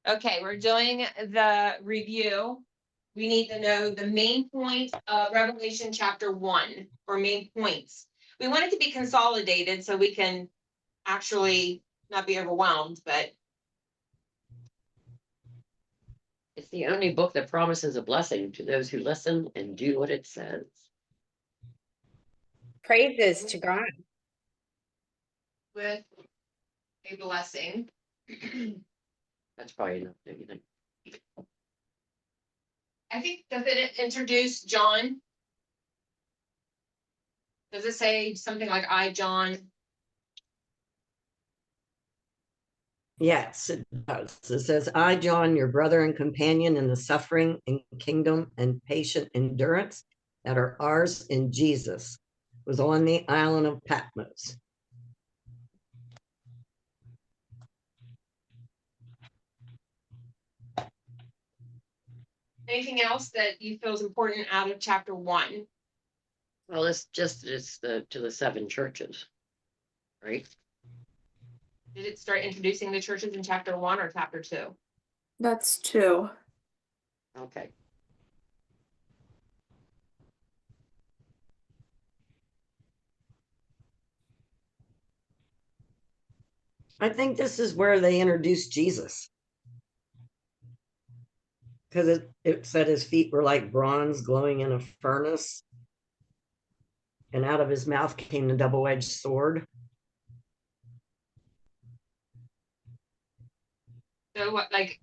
Okay, we're doing the review. We need to know the main points of Revelation chapter 1, or main points. We want it to be consolidated so we can actually not be overwhelmed, but It's the only book that promises a blessing to those who listen and do what it says. Praises to God. with a blessing. That's probably enough, don't you think? I think, does it introduce John? Does it say something like I, John? Yes, it does. It says, I, John, your brother and companion in the suffering and kingdom and patient endurance that are ours in Jesus, was on the island of Patmos. Anything else that you feel is important out of chapter 1? Well, it's to the 7 churches, right? Did it start introducing the churches in chapter 1 or chapter 2? That's 2. Okay. I think this is where they introduced Jesus. Because it said his feet were like bronze glowing in a furnace. And out of his mouth came the double-edged sword. So what, like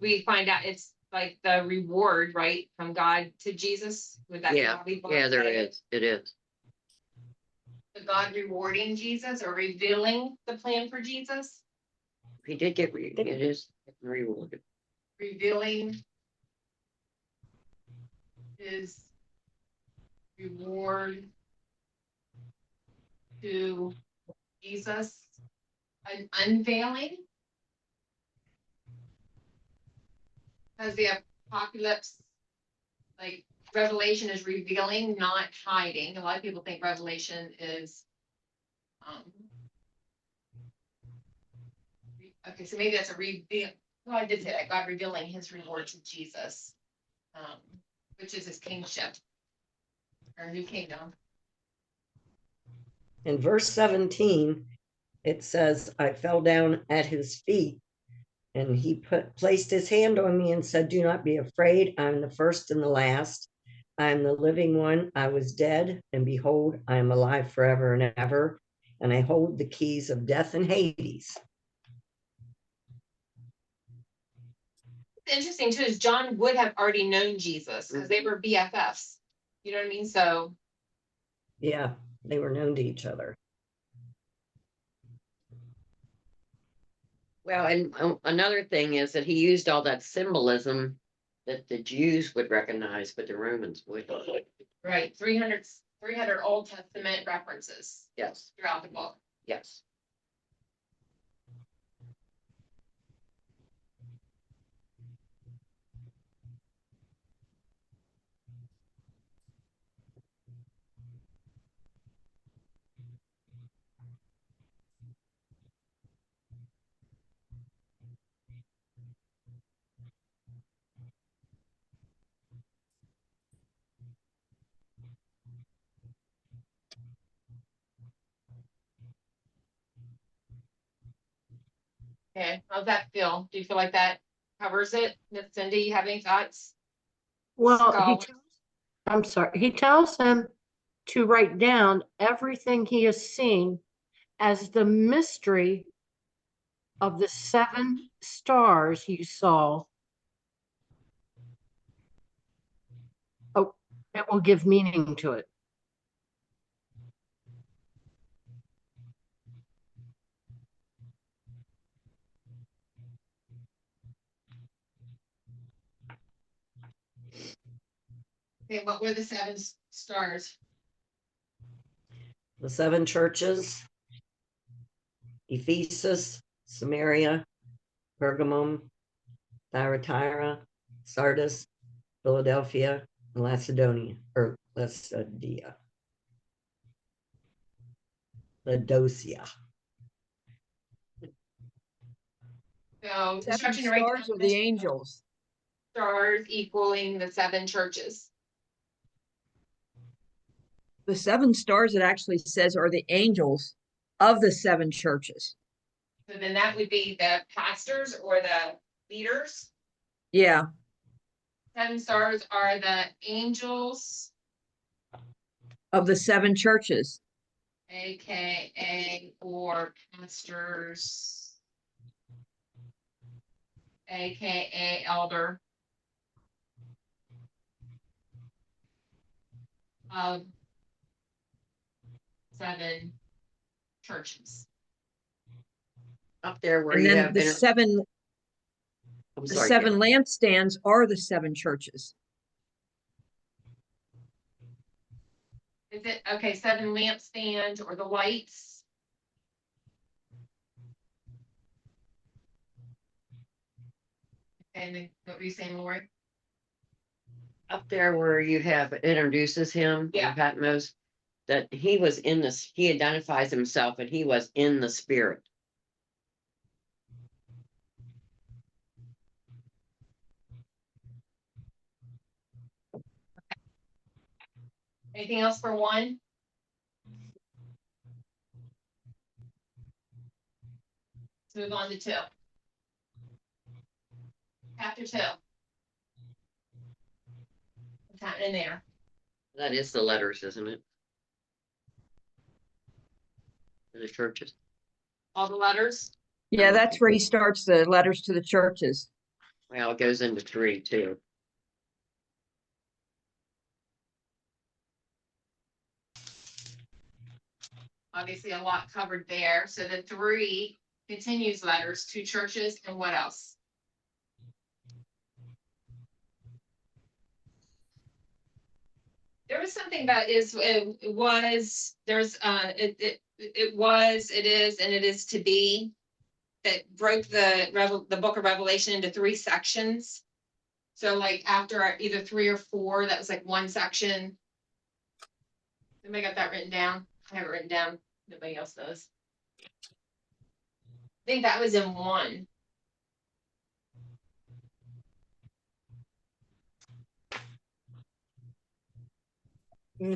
we find out it's like the reward, right, from God to Jesus? Would that Yeah, there is. It is. The God rewarding Jesus or revealing the plan for Jesus? He did get it is rewarded. Revealing his reward to Jesus, an unveiling, because the apocalypse, like Revelation, is revealing, not hiding. A lot of people think Revelation is okay, so maybe that's a reveal. Well, I did say that, God revealing his reward to Jesus, which is his kingship, or new kingdom. In verse 17, it says, I fell down at his feet, and he placed his hand on me and said, do not be afraid. I'm the first and the last. I am the living one. I was dead, and behold, I am alive forever and ever, and I hold the keys of death and Hades. Interesting too is John would have already known Jesus because they were BFFs. You know what I mean? So yeah, they were known to each other. Well, and another thing is that he used all that symbolism that the Jews would recognize, but the Romans would. right, 300 Old Testament references. Yes. Throughout the book. Yes. Okay, how's that feel? Do you feel like that covers it? Miss Cindy, you have any thoughts? Well, I'm sorry. He tells him to write down everything he has seen as the mystery of the 7 stars you saw. Oh, it will give meaning to it. Okay, what were the 7 stars? The 7 churches, Ephesus, Samaria, Pergamum, Thyatira, Sardis, Philadelphia, and Laodicea. So Seven instruction to write stars down or the angels? stars equaling the 7 churches. The 7 stars it actually says are the angels of the 7 churches. So then that would be the pastors or the leaders. Yeah, 7 stars are the angels, of the 7 churches. AKA, or pastors, AKA elder of 7 churches. Up there where And you then have. the 7 I'm the sorry, 7 Kim. lampstands are the 7 churches. Is it, okay, 7 lampstands or the lights? And then what were you saying, Lori? Up there where you have introduces him Yeah. on Patmos, that he was in this, he identifies himself and he was in the spirit. Anything else for 1? Let's move on to 2. Chapter 2. What's happening there? That is the letters, isn't it? To the churches. All the letters? Yeah, that's where he starts the letters to the churches. Well, it goes into 3 too. Obviously a lot covered there. So the 3 continues letters to churches, and what else? There was something that it was, there's, it was, it is, and it is to be, that broke the book of Revelation into 3 sections. So like after either 3 or 4, that was like 1 section. Anybody got that written down? I have it written down. Nobody else does. I think that was in 1.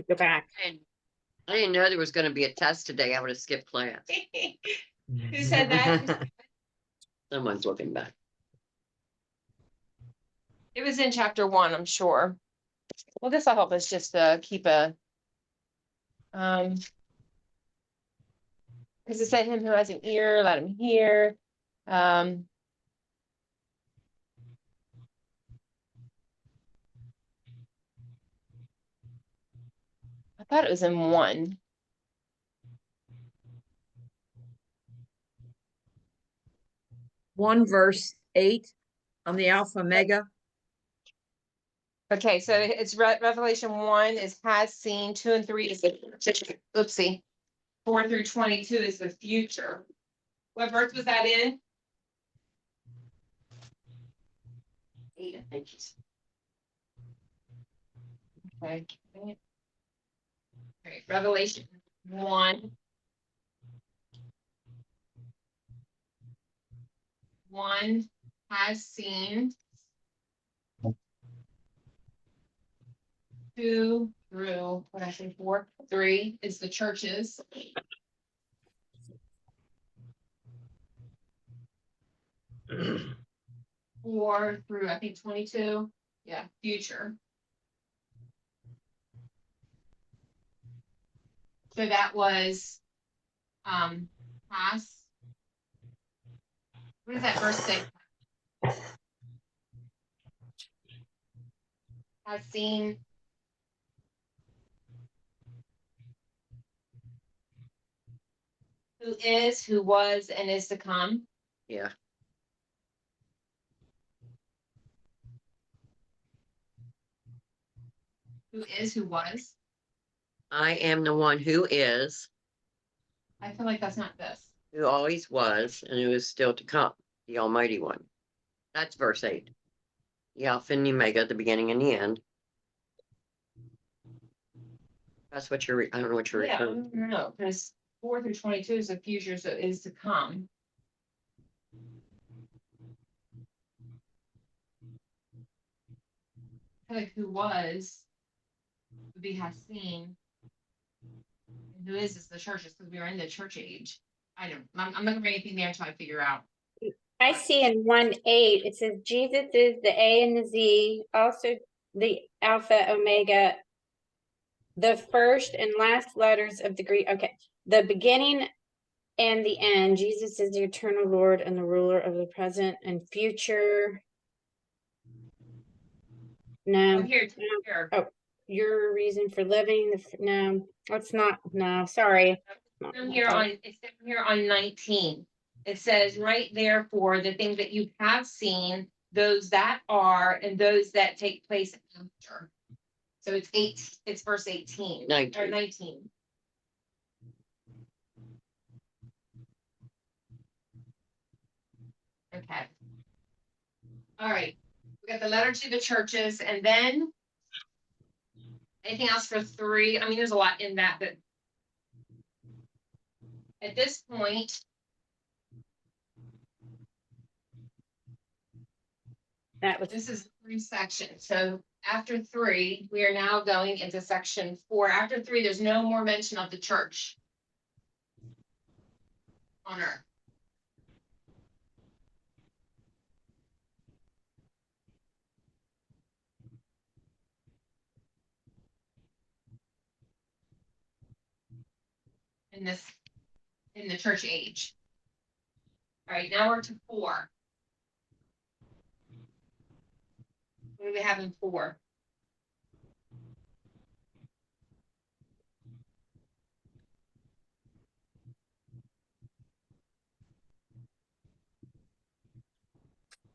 Go back. And I didn't know there was gonna be a test today. I would have skipped class. Who said that? Someone's looking back. It was in chapter 1, I'm sure. Well, this will help us just keep a because it said him who has an ear, let him hear. I thought it was in 1. One verse 8 on the Alpha Mega. Okay, so it's Revelation 1 is has seen, 2 and 3 is the oopsie. 4 through 22 is the future. What verse was that in? 8, I think he's. Okay. Okay, Revelation 1. 1 has seen. 2 through, what I say, 4, 3 is the churches. 4 through, I think, 22, yeah, future. So that was, past. What does that verse say? Has seen. Who is, who was, and is to come. Yeah. Who is, who was. I am the one who is, I feel like that's not this. who always was, and who is still to come, the Almighty One. That's verse 8. The Alpha and the Omega, the beginning and the end. That's what you're, I don't know what you're Yeah, referring to. no, because 4 through 22 is the future, so is to come. like who was, would be has seen. And who is the churches, because we are in the church age. I'm not gonna bring anything there until I figure out. I see in 1:8, it says Jesus is the A and the Z, also the Alpha, Omega, the first and last letters of the Greek. Okay, the beginning and the end. Jesus is the eternal Lord and the ruler of the present and future. No, Here, here. your reason for living. No, that's not. No, sorry. Down here on, it's down here on 19. It says right there for the things that you have seen, those that are, and those that take place after. So it's verse 18. 19. Or 19. Okay. All right, we got the letter to the churches, and then anything else for 3? I mean, there's a lot in that, but at this point, That was this is 3 sections. So after 3, we are now going into section 4. After 3, there's no more mention of the church on earth. In the church age. All right, now we're to 4. What do we have in 4?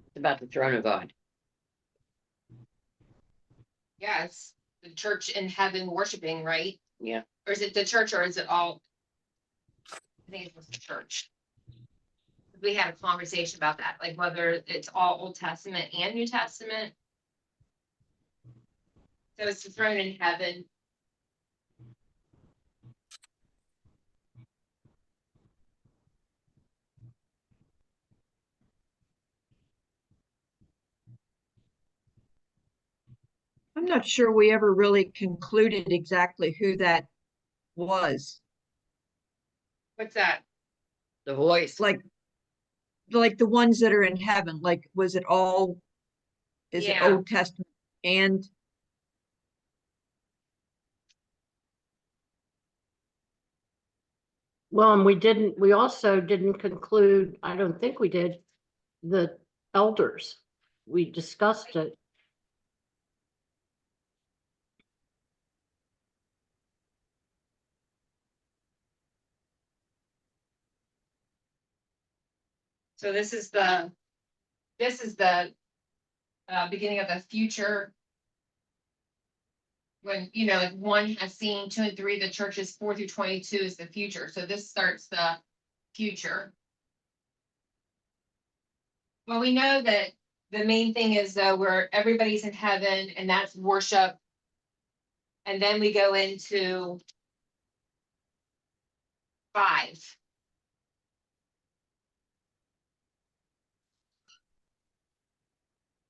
It's about the throne of God. Yeah, it's the church in heaven worshiping, right? Yeah. Or is it the church, or is it all? I think it was the church. We had a conversation about that, like whether it's all Old Testament and New Testament. So it's the throne in heaven. I'm not sure we ever really concluded exactly who that was. What's that? The voice. Like the ones that are in heaven, like, was it all, is it Yeah. Old Testament and Well, and we also didn't conclude, I don't think we did, the elders. We discussed it. So this is the beginning of the future. When, like 1 has seen, 2 and 3, the churches 4 through 22 is the future. So this starts the future. Well, we know that the main thing is though where everybody's in heaven, and that's worship. And then we go into 5.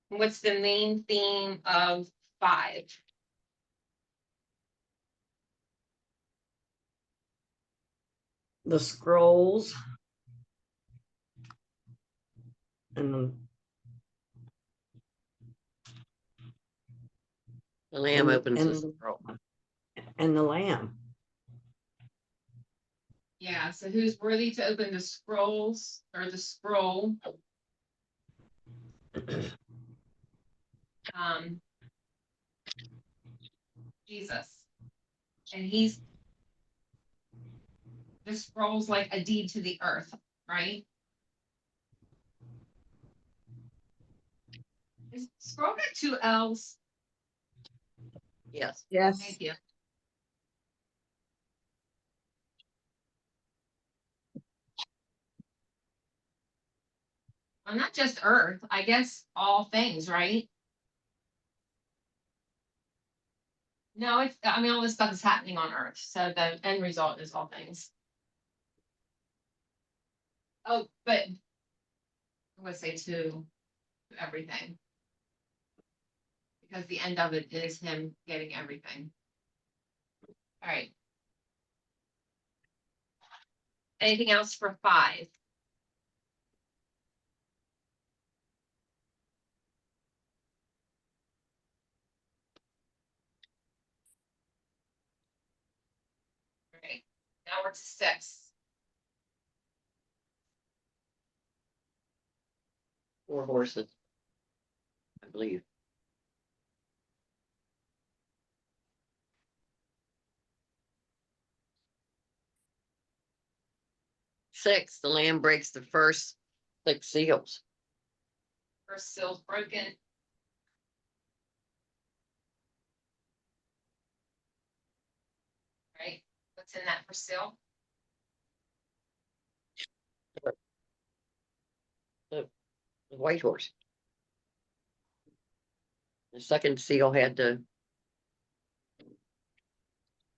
What's the main theme of 5? The scrolls. And The Lamb And- opens the and- scroll. and the lamb. Yeah, so who's worthy to open the scrolls or the scroll? Jesus. And the scroll's like a deed to the earth, right? Is scroll got 2 L's? Yes. yes? Thank you. Well, not just earth, I guess all things, right? No, I mean, all this stuff is happening on earth, so the end result is all things. Oh, but I would say to everything. Because the end of it is him getting everything. All right. Anything else for 5? All right, now we're to 6. 4 horses. I believe. 6, the Lamb breaks the first 6 seals. First seal's broken. Right, what's in that first seal? The white horse. The second seal had the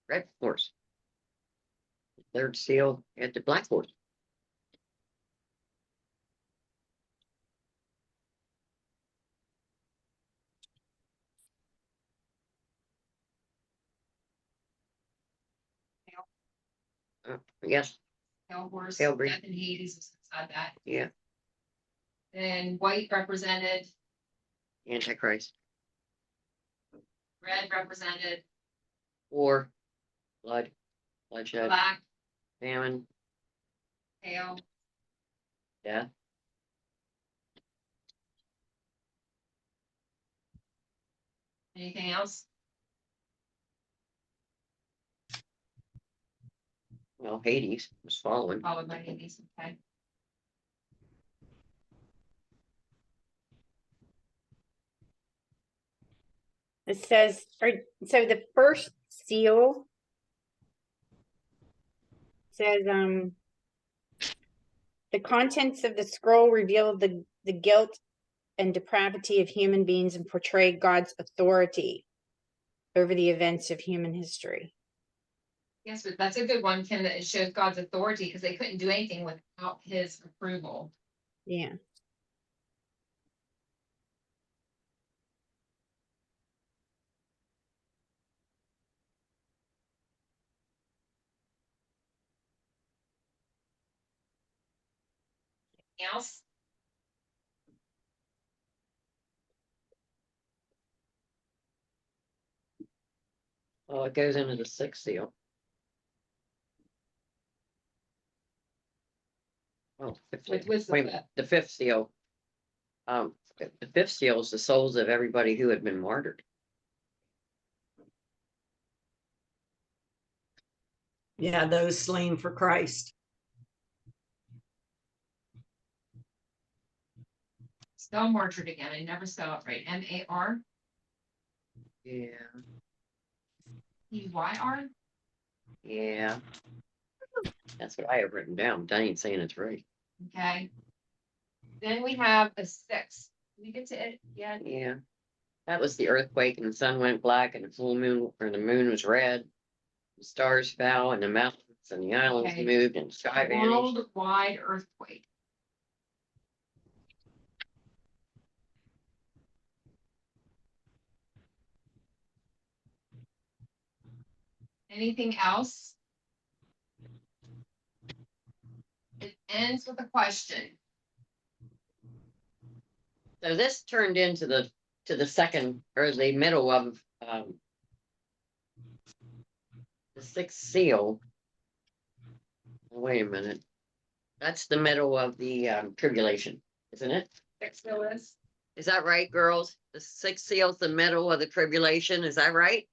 red horse. The third seal had the black horse. Yes, Pale horse, Pale green. death and Hades was inside that. yeah, Then white represented, Antichrist. red represented, War, blood, bloodshed, black, famine, pale, death. anything else? Well, Hades was following. Followed by Hades, okay. It says, or, so the first seal says, the contents of the scroll reveal the guilt and depravity of human beings and portray God's authority over the events of human history. Yes, but that's a good one, Kim, that it shows God's authority because they couldn't do anything without his approval. Yeah. Anything else? Oh, it goes into the 6th seal. Oh, What's the wait a minute, the 5th seal. The 5th seal is the souls of everybody who had been martyred. Yeah, those slain for Christ. Spell martyred again. I never spell it right. M-A-R-T-Y-R? Yeah, yeah. That's what I have written down. I ain't saying it's right. Okay. Then we have a 6. Did we get to it yet? Yeah. That was the earthquake and the sun went black and the full moon or the moon was red. The stars fell and the mountains and the islands Okay. moved and the sky vanished. Worldwide earthquake. Anything else? It ends with a question. So this turned into the second or the middle of the 6th seal. Wait a minute. That's the middle of the tribulation, isn't it? 6 still is. Is that right, girls? The 6th seal is the middle of the tribulation, is that right?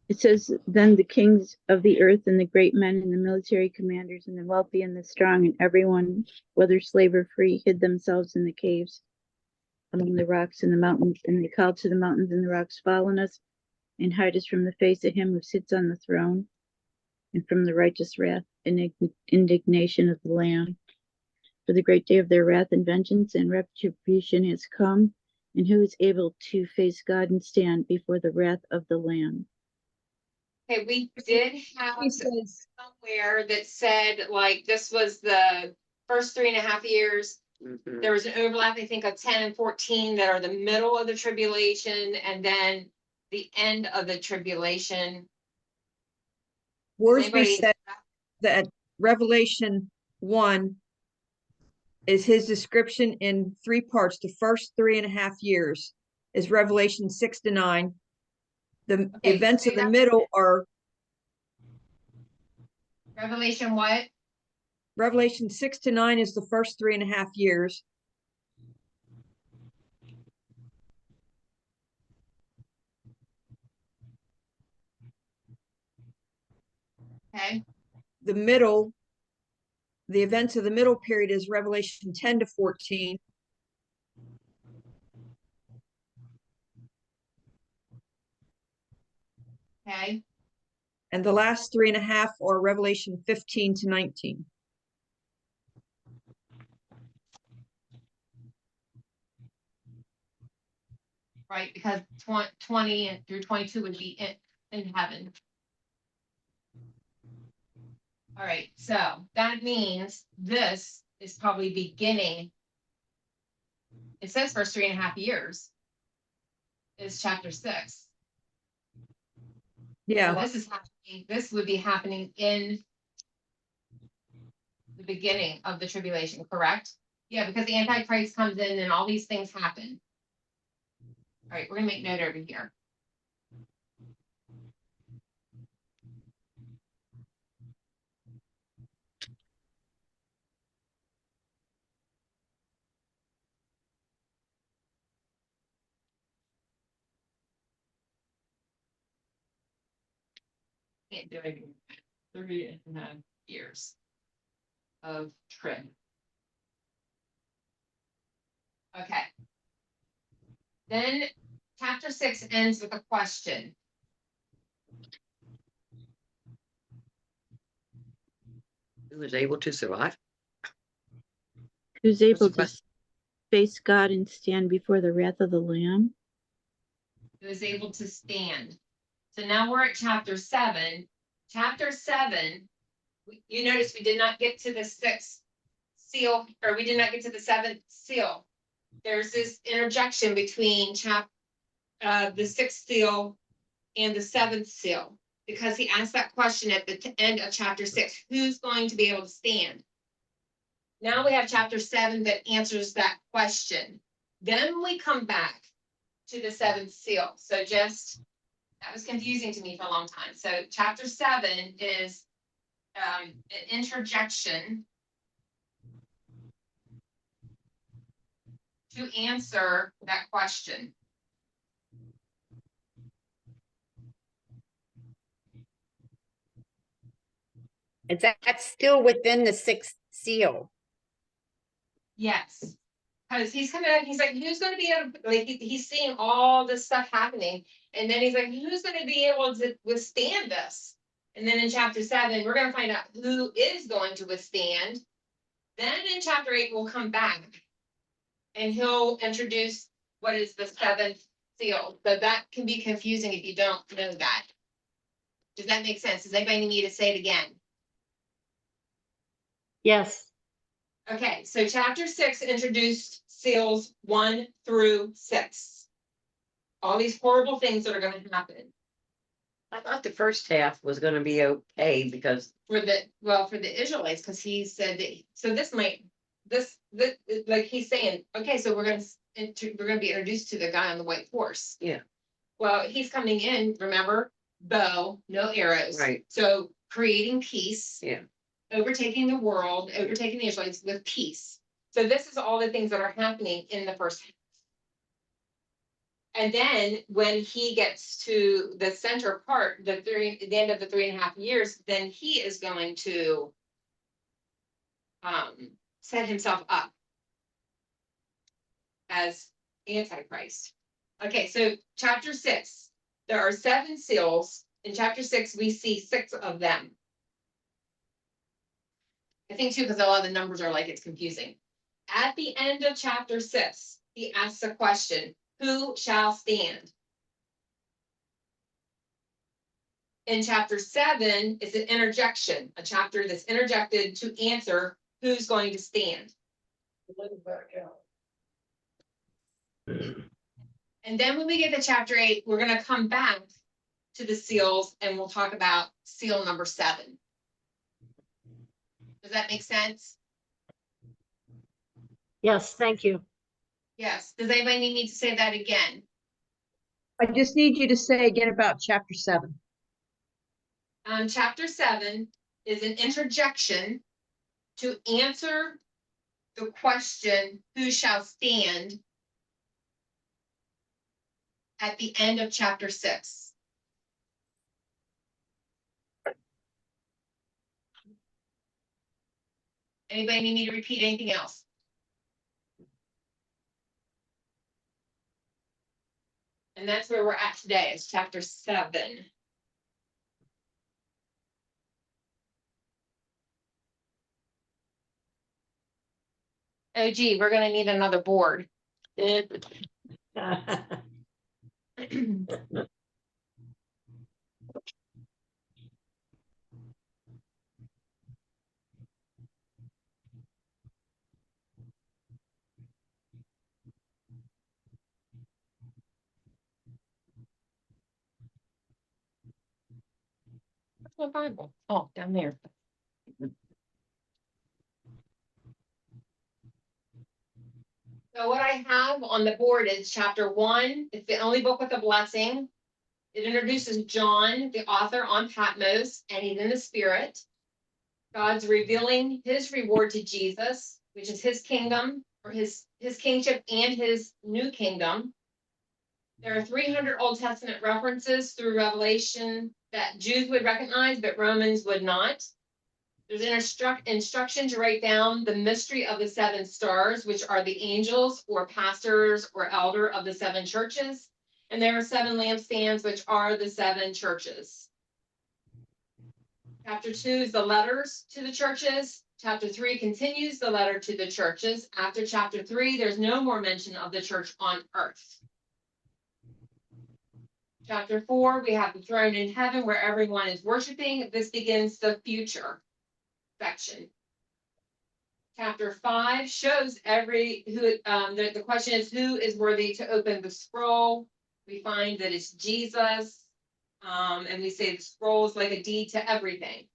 It says, then the kings of the earth and the great men and the military commanders and the wealthy and the strong and everyone, whether slave or free, hid themselves in the caves among the rocks and the mountains, and they called to the mountains and the rocks, fall on us and hide us from the face of him who sits on the throne and from the righteous wrath and indignation of the Lamb. For the great day of their wrath and vengeance and retribution has come, and who is able to face God and stand before the wrath of the Lamb? Okay, we did have He says, somewhere that said like this was the first 3.5 years Mhm. There was an overlap, I think, of 10 and 14 that are the middle of the tribulation, and then the end of the tribulation. Worsby Anybody- said that Revelation 1 is his description in 3 parts. The first 3.5 years is Revelation 6 to 9. The Okay, events say in the that. middle are Revelation what? Revelation 6 to 9 is the first 3.5 years. Okay, The events of the middle period is Revelation 10 to 14. okay, And the last 3.5 are Revelation 15 to 19. right, because 20 and through 22 would be in heaven. All right, so that means this is probably beginning. It says first 3.5 years is chapter 6. Yeah. So this is happening, this would be happening in the beginning of the tribulation, correct? Yeah, because the Antichrist comes in and all these things happen. All right, we're gonna make note over here. Can't do it. 3.5 years of trib. Okay. Then chapter 6 ends with a question. Who was able to survive? Who's able to question? face God and stand before the wrath of the Lamb? Who is able to stand. So now we're at chapter 7. Chapter 7, you notice we did not get to the 6th seal, or we did not get to the 7th seal. There's this interjection between the 6th seal and the 7th seal, because he asked that question at the end of chapter 6, who's going to be able to stand? Now we have chapter 7 that answers that question. Then we come back to the 7th seal. So that was confusing to me for a long time. So chapter 7 is an interjection to answer that question. That's still within the 6th seal. Yes. Because he's coming out, he's like, who's going to be able to, like, he's seeing all this stuff happening. And then he's like, who's going to be able to withstand this? And then in chapter 7, we're going to find out who is going to withstand. Then in chapter 8, we'll come back and he'll introduce what is the 7th seal. So that can be confusing if you don't know that. Does that make sense? Does anybody need me to say it again? Yes. Okay, so chapter 6 introduced seals 1 through 6. All these horrible things that are going to happen I thought the first half was gonna be okay because for the Israelites, because he said that. So this like he's saying, okay, so we're going to be introduced to the guy on the white horse. Yeah. Well, he's coming in. Remember, bow, no arrows. Right. So creating peace. Yeah. Overtaking the world, overtaking the Israelites with peace. So this is all the things that are happening in the first half. And then when he gets to the center part, the end of the 3.5 years, then he is going to set himself up as Antichrist. Okay, so chapter 6, there are 7 seals. In chapter 6, we see 6 of them. I think too, because a lot of the numbers are like, it's confusing. At the end of chapter 6, he asks a question, who shall stand? In chapter 7, it's an interjection, a chapter that's interjected to answer who's going to stand. And then when we get to chapter 8, we're gonna come back to the seals and we'll talk about seal number 7. Does that make sense? Yes, thank you. Yes. Does anybody need me to say that again? I just need you to say again about chapter 7. Chapter 7 is an interjection to answer the question, who shall stand, at the end of chapter 6. Anybody need me to repeat anything else? And that's where we're at today, is chapter 7. Oh gee, we're gonna need another board. Where's my Bible? Oh, down there. So what I have on the board is chapter 1. It's the only book with a blessing. It introduces John, the author, on Patmos, and he's in the spirit. God's revealing his reward to Jesus, which is his kingdom, or his kingship and his new kingdom. There are 300 Old Testament references through Revelation that Jews would recognize, but Romans would not. There's an instruction to write down the mystery of the 7 stars, which are the angels or pastors or elder of the 7 churches. And there are 7 lampstands, which are the 7 churches. Chapter 2 is the letters to the churches. Chapter 3 continues the letter to the churches. After chapter 3, there's no more mention of the church on earth. Chapter 4, we have the throne in heaven where everyone is worshiping. This begins the future section. Chapter 5 shows the question is, who is worthy to open the scroll? We find that it's Jesus. And we say the scroll is like a deed to everything.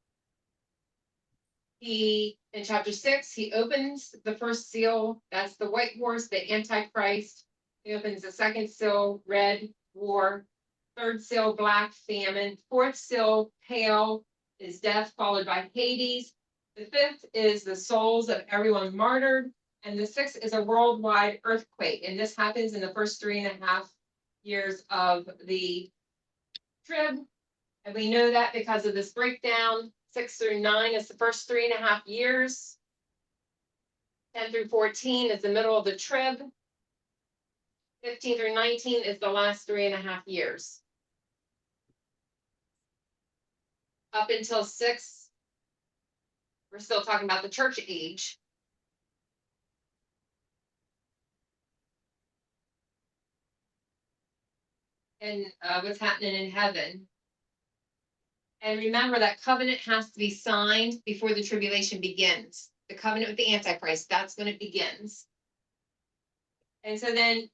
In chapter 6, he opens the first seal. That's the white horse, the Antichrist. He opens the second seal, red, war. Third seal, black, famine. Fourth seal, pale, is death, followed by Hades. The 5th is the souls of everyone martyred. And the 6th is a worldwide earthquake. And this happens in the first 3.5 years of the trib. And we know that because of this breakdown. 6 through 9 is the first 3.5 years. 10 through 14 is the middle of the trib. 15 through 19 is the last 3.5 years. Up until 6, we're still talking about the church age. And what's happening in heaven. And remember that covenant has to be signed before the tribulation begins. The covenant with the Antichrist, that's when it begins. And so then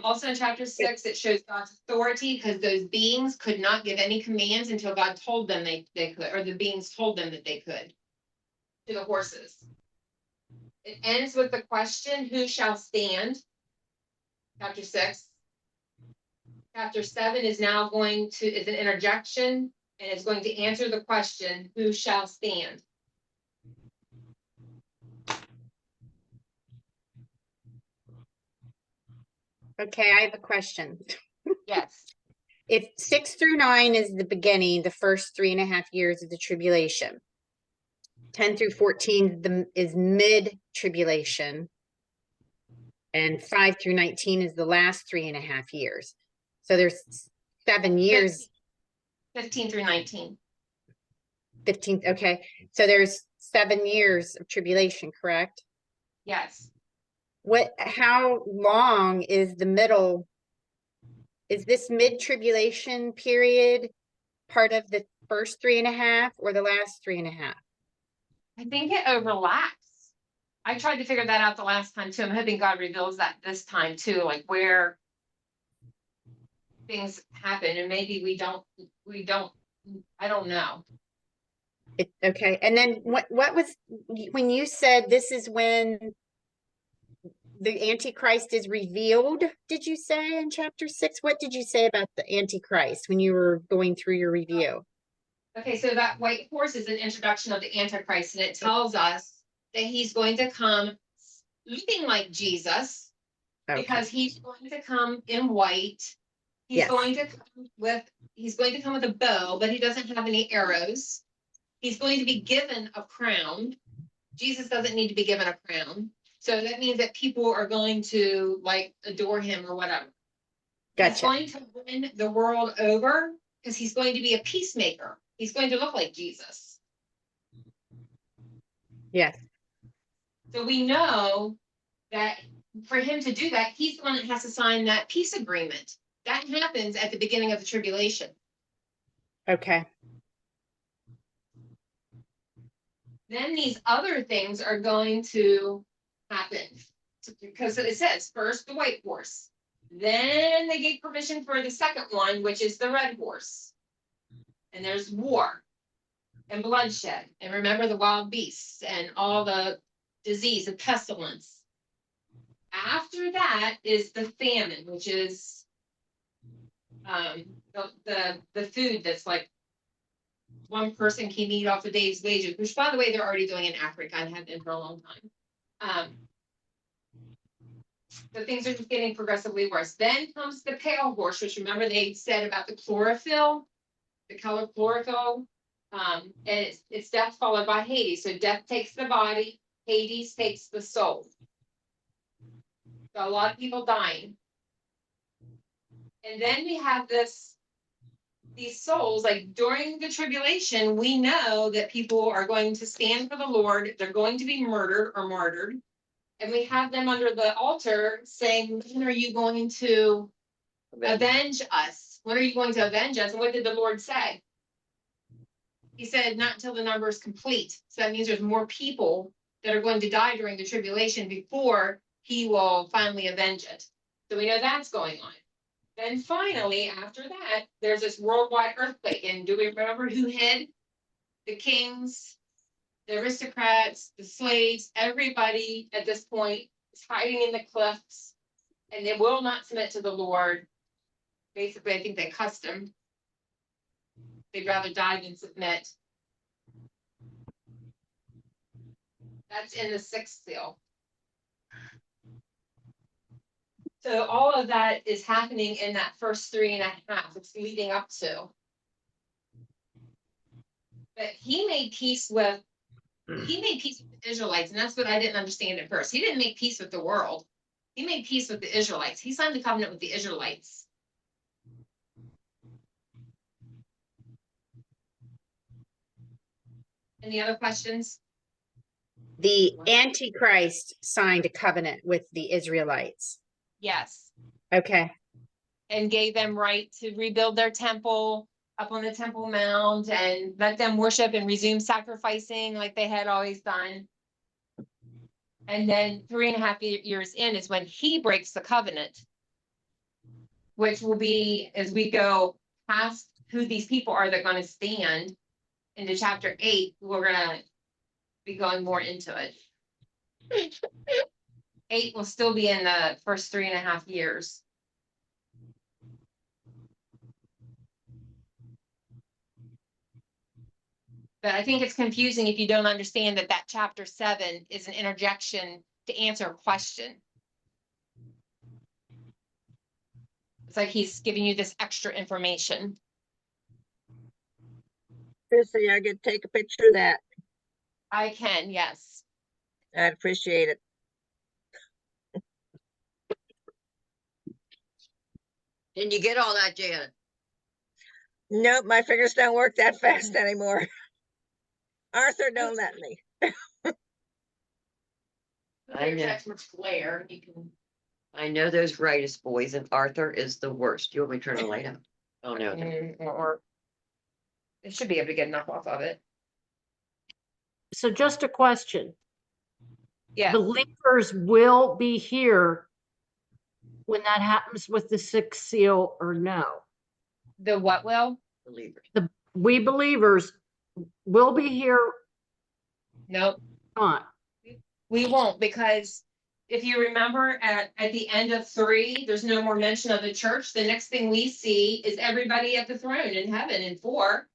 also in chapter 6, it shows God's authority because those beings could not give any commands until God told them they could, or the beings told them that they could, to the horses. It ends with the question, who shall stand? Chapter 6. Chapter 7 is now is an interjection, and it's going to answer the question, who shall stand? Okay, I have a question. Yes. If 6 through 9 is the beginning, the first 3.5 years of the tribulation, 10 through 14 is mid-tribulation, and 5 through 19 is the last 3.5 years. So there's 7 years. 15 through 19. 15, okay. So there's 7 years of tribulation, correct? Yes. How long is the middle? Is this mid-tribulation period part of the first 3.5 or the last 3.5? I think it overlaps. I tried to figure that out the last time too. I'm hoping God reveals that this time too, like where things happen and maybe we don't, I don't know. Okay, and then what was, when you said this is when the Antichrist is revealed, did you say in chapter 6? What did you say about the Antichrist when you were going through your review? Okay, so that white horse is an introduction of the Antichrist, and it tells us that he's going to come looking like Jesus, Okay. because he's going to come in white. He's Yes. going to come with a bow, but he doesn't have any arrows. He's going to be given a crown. Jesus doesn't need to be given a crown. So that means that people are going to like adore him or whatever. He's Gotcha. going to win the world over because he's going to be a peacemaker. He's going to look like Jesus. Yes. So we know that for him to do that, he's the one that has to sign that peace agreement. That happens at the beginning of the tribulation. Okay. Then these other things are going to happen. Because it says first the white horse. Then they gave permission for the second one, which is the red horse. And there's war and bloodshed. And remember the wild beasts and all the disease and pestilence. After that is the famine, which is the food that's like one person can eat off a day's wages, which by the way, they're already doing in Africa and have been for a long time. So things are just getting progressively worse. Then comes the pale horse, which remember they said about the chlorophyll, the color chlorophyll, and it's death followed by Hades. So death takes the body, Hades takes the soul. So a lot of people dying. And then we have these souls, like during the tribulation, we know that people are going to stand for the Lord. They're going to be murdered or martyred. And we have them under the altar saying, when are you going to avenge us? When are you going to avenge us? And what did the Lord say? He said, not until the number is complete. So that means there's more people that are going to die during the tribulation before he will finally avenge it. So we know that's going on. Then finally, after that, there's this worldwide earthquake. And do we remember who hid? The kings, the aristocrats, the slaves, everybody at this point is hiding in the cliffs, and they will not submit to the Lord. Basically, I think they cussed him. They'd rather die than submit. That's in the sixth seal. So all of that is happening in that first 3.5. It's leading up to. But he made peace with the Israelites, and that's what I didn't understand at first. He didn't make peace with the world. He made peace with the Israelites. He signed the covenant with the Israelites. Any other questions? The Antichrist signed a covenant with the Israelites. Yes. Okay. And gave them right to rebuild their temple up on the Temple Mount and let them worship and resume sacrificing like they had always done. And then 3.5 years in is when he breaks the covenant, which will be as we go past who these people are that are going to stand into chapter 8, we're going to be going more into it. 8 will still be in the first 3.5 years. But I think it's confusing if you don't understand that that chapter 7 is an interjection to answer a question. It's like he's giving you this extra information. Chrissy, I could take a picture of that. I can, yes. I'd appreciate it. Did you get all that, Janet? Nope, my fingers don't work that fast anymore. Arthur, don't let me. I know. There's much glare. You can. I know those Ritus boys, and Arthur is the worst. You want me to turn the light on? Oh, no. Or it should be able to get enough off of it. So just a question. Yes, believers will be here when that happens with the sixth seal or no? the what will? Believers. We believers will be here Nope, on. we won't, because if you remember at the end of 3, there's no more mention of the church. The next thing we see is everybody at the throne in heaven in 4.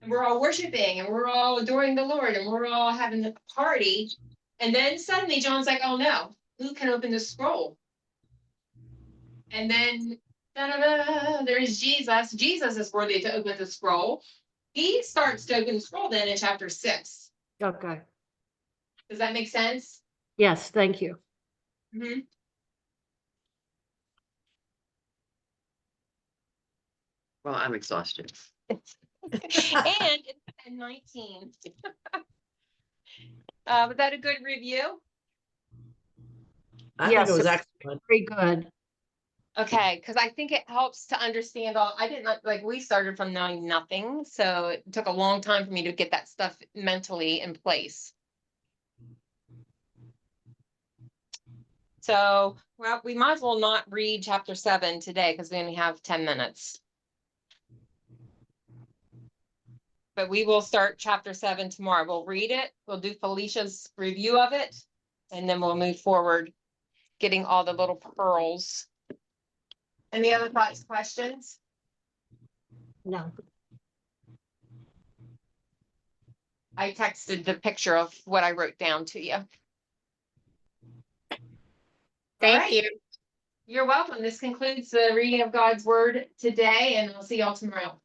And we're all worshiping and we're all adoring the Lord and we're all having a party. And then suddenly John's like, oh no, who can open the scroll? And then da-da-da, there's Jesus. Jesus is worthy to open the scroll. He starts to open the scroll then in chapter 6. Okay. Does that make sense? Yes, thank you. Mhm. Well, I'm exhausted. And it's 10:19. Was that a good review? I think Yes, it was it- excellent. Very good. Okay, because I think it helps to understand all. I didn't like we started from knowing nothing, so it took a long time for me to get that stuff mentally in place. So, well, we might as well not read chapter 7 today because we only have 10 minutes. But we will start chapter 7 tomorrow. We'll read it. We'll do Felicia's review of it, and then we'll move forward, getting all the little pearls. Any other thoughts, questions? No. I texted the picture of what I wrote down to you. Thank right. you. You're welcome. This concludes the reading of God's word today, and we'll see y'all tomorrow.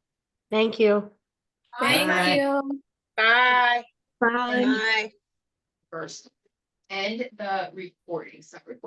Thank you. Thank Bye. you. Bye. Bye. Bye. First, end the recording. Stop recording.